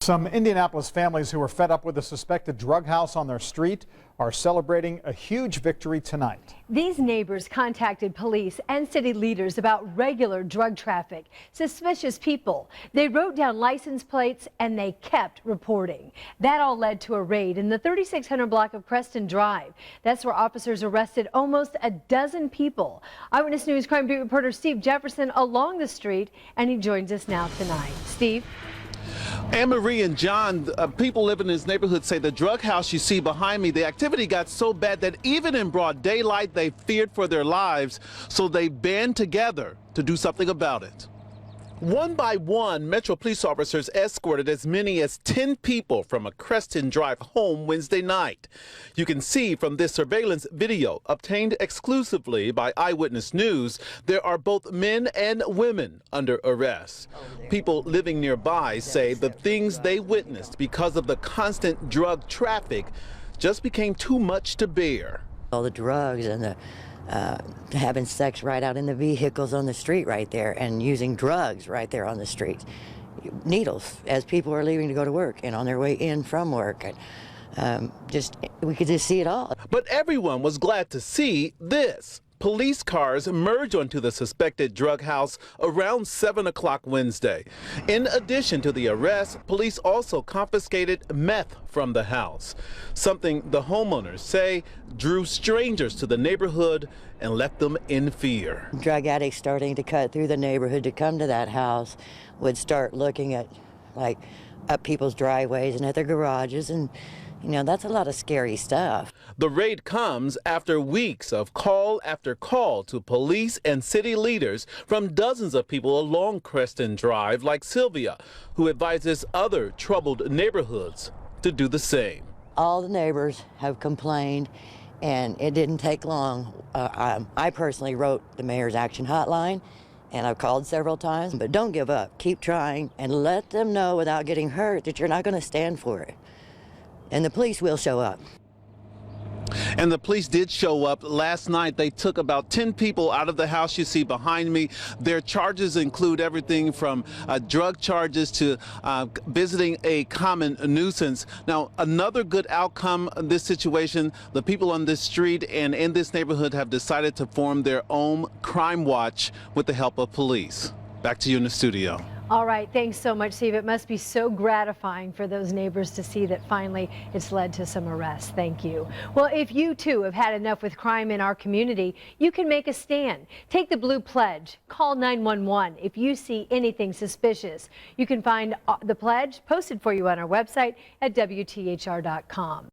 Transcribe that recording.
Some Indianapolis families who are fed up with a suspected drug house on their street are celebrating a huge victory tonight. These neighbors contacted police and city leaders about regular drug traffic, suspicious people. They wrote down license plates and they kept reporting. That all led to a raid in the 3600 block of Creston Drive. That's where officers arrested almost a dozen people. Eyewitness News crime beat reporter Steve Jefferson along the street, and he joins us now tonight. Steve? Anne-Marie and John, people living in this neighborhood say the drug house you see behind me, the activity got so bad that even in broad daylight, they feared for their lives, so they band together to do something about it. One by one, Metro police officers escorted as many as 10 people from a Creston Drive home Wednesday night. You can see from this surveillance video obtained exclusively by Eyewitness News, there are both men and women under arrest. People living nearby say the things they witnessed because of the constant drug traffic just became too much to bear. All the drugs and the having sex right out in the vehicles on the street right there, and using drugs right there on the street. Needles as people are leaving to go to work and on their way in from work. And we could just see it all. But everyone was glad to see this. Police cars merged onto the suspected drug house around 7 o'clock Wednesday. In addition to the arrest, police also confiscated meth from the house, something the homeowners say drew strangers to the neighborhood and left them in fear. Drug addicts starting to cut through the neighborhood to come to that house would start looking at, like, up people's driveways and at their garages, and you know, that's a lot of scary stuff. The raid comes after weeks of call after call to police and city leaders from dozens of people along Creston Drive, like Sylvia, who advises other troubled neighborhoods to do the same. All the neighbors have complained, and it didn't take long. I personally wrote the mayor's action hotline, and I've called several times, but don't give up. Keep trying and let them know without getting hurt that you're not going to stand for it. And the police will show up. And the police did show up last night. They took about 10 people out of the house you see behind me. Their charges include everything from drug charges to visiting a common nuisance. Now, another good outcome of this situation, the people on this street and in this neighborhood have decided to form their own crime watch with the help of police. Back to you in the studio. All right, thanks so much, Steve. It must be so gratifying for those neighbors to see that finally it's led to some arrests. Thank you. Well, if you too have had enough with crime in our community, you can make a stand. Take the Blue Pledge. Call 911 if you see anything suspicious. You can find the pledge posted for you on our website at WTHR.com.